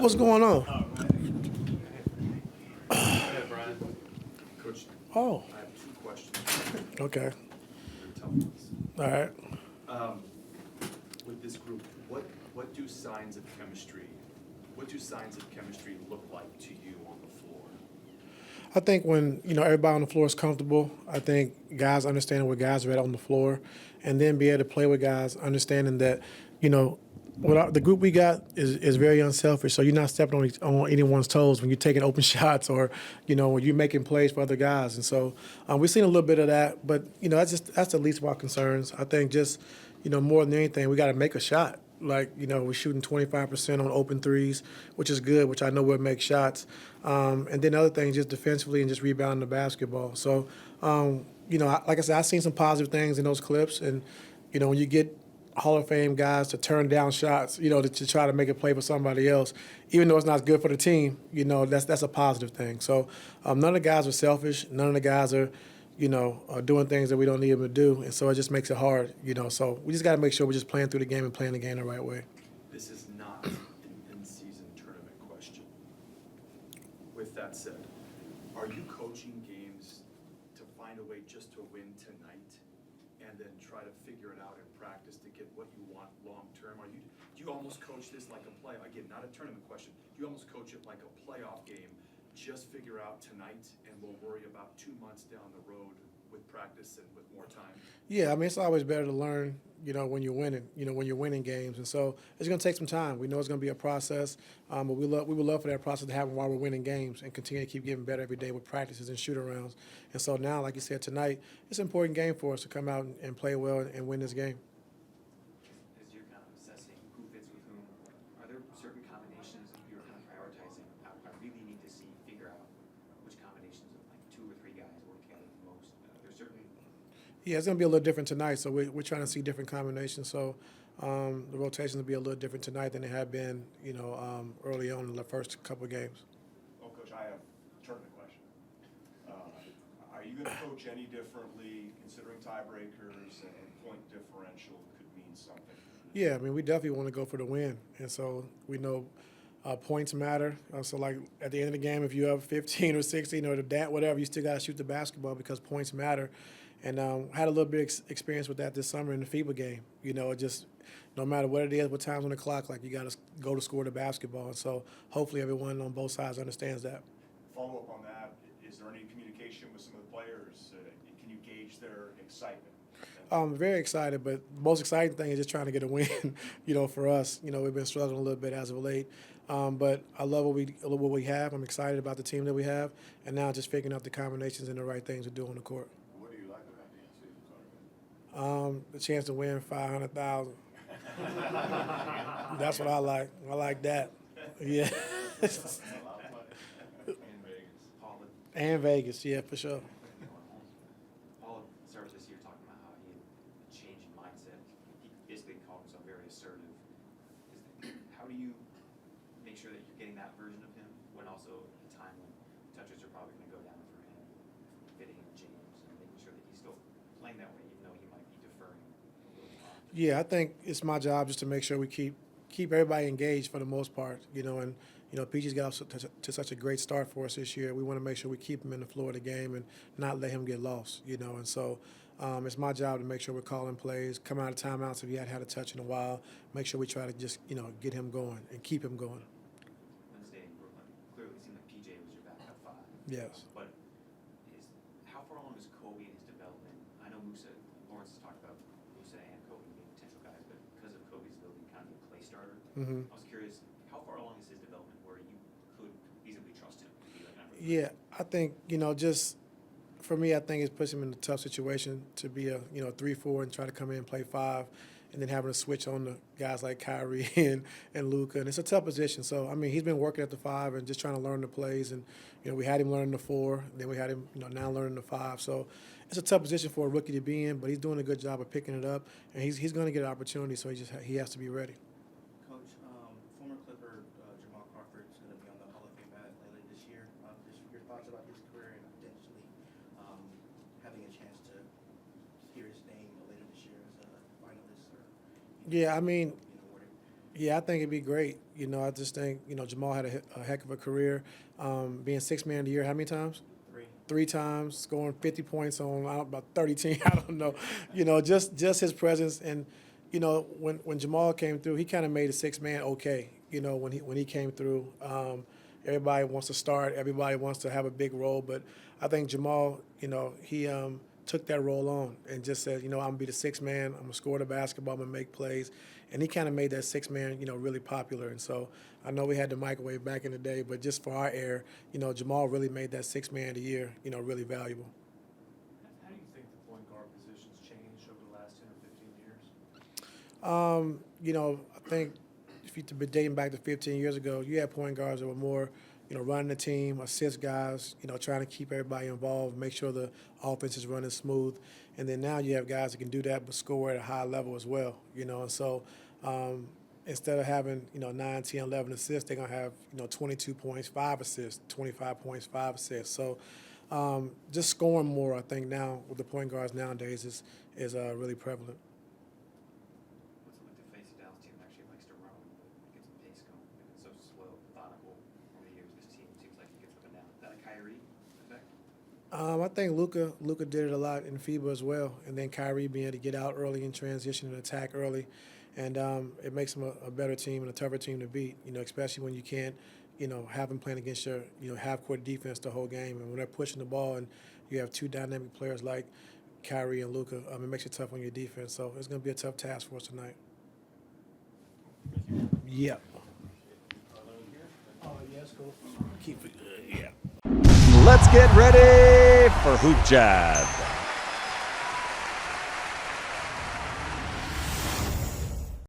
What's going on? Go ahead, Brian. Coach, Oh, I have two questions. okay. They're tough ones. All right. With this group, what do signs of chemistry, look like to you on the floor? I think when everybody on the floor is comfortable, I think guys understand where guys are at on the floor, and then be able to play with guys, understanding that the group we got is very unselfish. So you're not stepping on anyone's toes when you're taking open shots or when you're making plays for other guys. And so we've seen a little bit of that, but that's the least of our concerns. I think just more than anything, we got to make a shot. Like, we're shooting 25% on open threes, which is good, which I know will make shots. And then other things, just defensively and just rebounding the basketball. So, like I said, I've seen some positive things in those clips. And, when you get Hall of Fame guys to turn down shots, to try to make a play for somebody else, even though it's not good for the team, that's a positive thing. So none of the guys are selfish. None of the guys are doing things that we don't need them to do, and so it just makes it hard, So we just got to make sure we're just playing through the game and playing the game the right way. This is not an in-season tournament question. With that said, are you coaching games to find a way just to win tonight and then try to figure it out in practice to get what you want long-term? Do you almost coach this like a play? Again, not a tournament question. Do you almost coach it like a playoff game? Just figure out tonight, and we'll worry about 2 months down the road with practice and with more time? Yeah, I mean, it's always better to learn, when you're winning, when you're winning games. And so it's going to take some time. We know it's going to be a process, but we would love for that process to happen while we're winning games and continue to keep getting better every day with practices and shoot-arounds. And so now, like you said, tonight, it's an important game for us to come out and play well and win this game. As you're kind of assessing who fits with whom, are there certain combinations that you're kind of prioritizing? I really need to figure out which combinations of like 2 or 3 guys work together the most. There's certain. Yeah, it's going to be a little different tonight, so we're trying to see different combinations. So the rotations will be a little different tonight than they have been, early on in the first couple of games. Well, Coach, I have a tournament question. Are you going to coach any differently, considering tiebreakers and point differential could mean something? Yeah, I mean, we definitely want to go for the win, and so we know points matter. So, like, at the end of the game, if you have 15 or 16 or whatever, you still got to shoot the basketball because points matter. And had a little bit of experience with that this summer in the FIBA game. It just no matter what it is, what time's on the clock, like you got to go to score the basketball. And so hopefully everyone on both sides understands that. Follow up on that, is there any communication with some of the players? Can you gauge their excitement? I'm very excited, but the most exciting thing is just trying to get a win, for us. We've been struggling a little bit as of late. But I love what we have. I'm excited about the team that we have. And now just figuring out the combinations and the right things to do on the court. What do you like about the in-season tournament? The chance to win 500,000. That's what I like. I like that. Yeah. And Vegas, yeah, for sure. Paul started this year talking about how he had a change in mindset. He basically called himself very assertive. How do you make sure that you're getting that version of him when also at a time when touches are probably going to go down for him, fitting in James, and making sure that he's still playing that way even though he might be deferring a little bit? Yeah, I think it's my job just to make sure we keep everybody engaged for the most part, and PG's got off to such a great start for us this year. We want to make sure we keep him in the flow of the game and not let him get lost, and so it's my job to make sure we're calling plays, come out of timeouts if he hadn't had a touch in a while, make sure we try to just, get him going and keep him going. Wednesday in Brooklyn, clearly seemed like PJ was your backup 5. Yes. But how far along is Kobe in his development? I know Lawrence has talked about Musa and Kobe being potential guys, but because of Kobe's ability to kind of be a play starter, I was curious, how far along is his development where you could feasibly trust him to be like number 3? Yeah, I think, just for me, I think it puts him in a tough situation to be a 3-4 and try to come in and play 5, and then having to switch on the guys like Kyrie and Luka, and it's a tough position. So I mean, he's been working at the 5 and just trying to learn the plays, and we had him learning the 4, then we had him now learning the 5. So it's a tough position for a rookie to be in, but he's doing a good job of picking it up, and he's going to get an opportunity. So he has to be ready. Coach, former Clipper Jamal Crawford is going to be on the Hall of Fame ballot later this year. Just your thoughts about his career and potentially having a chance to hear his name later this year as a finalist or Yeah, I mean, Yeah, I think it'd be great. You know, I just think, you know, Jamal had a heck of a career, being sixth man of the year. How many times? 3. 3 times, scoring 50 points on about 30 teams. I don't know. You know, just his presence. And, you know, when Jamal came through, he kind of made a sixth man okay. You know, when he came through, everybody wants to start. Everybody wants to have a big role. But I think Jamal, you know, he took that role on and just said, you know, I'm going to be the sixth man. I'm going to score the basketball. I'm going to make plays. And he kind of made that sixth man, you know, really popular. And so I know we had the microwave back in the day, but just for our era, you know, Jamal really made that sixth man of the year, you know, really valuable. How do you think the point guard position's changed over the last 10 or 15 years? You know, I think if you've been dating back to 15 years ago, you had point guards that were more, you know, running the team, assist guys, you know, trying to keep everybody involved, make sure the offense is running smooth. And then now you have guys that can do that but score at a high level as well, you know. And so instead of having, you know, 9, 10, 11 assists, they're going to have, you know, 22 points, 5 assists, 25 points, 5 assists. So just scoring more, I think, now with the point guards nowadays is really prevalent. What's it like to face a Dallas team that actually likes to run, get some pace going? They've been so slow, methodical over the years. This team seems like it gets up and down. Is that a Kyrie effect? I think Luka did it a lot in FIBA as well, and then Kyrie being able to get out early and transition and attack early, and it makes them a better team and a tougher team to beat. You know, especially when you can't, you know, have them playing against your, you know, half-court defense the whole game, and when they're pushing the ball and you have two dynamic players like Kyrie and Luka, it makes it tough on your defense. So it's going to be a tough task for us tonight. Yeah. Oh, yeah, that's cool. Keep it good. Yeah. Let's get ready for Hoop Jab.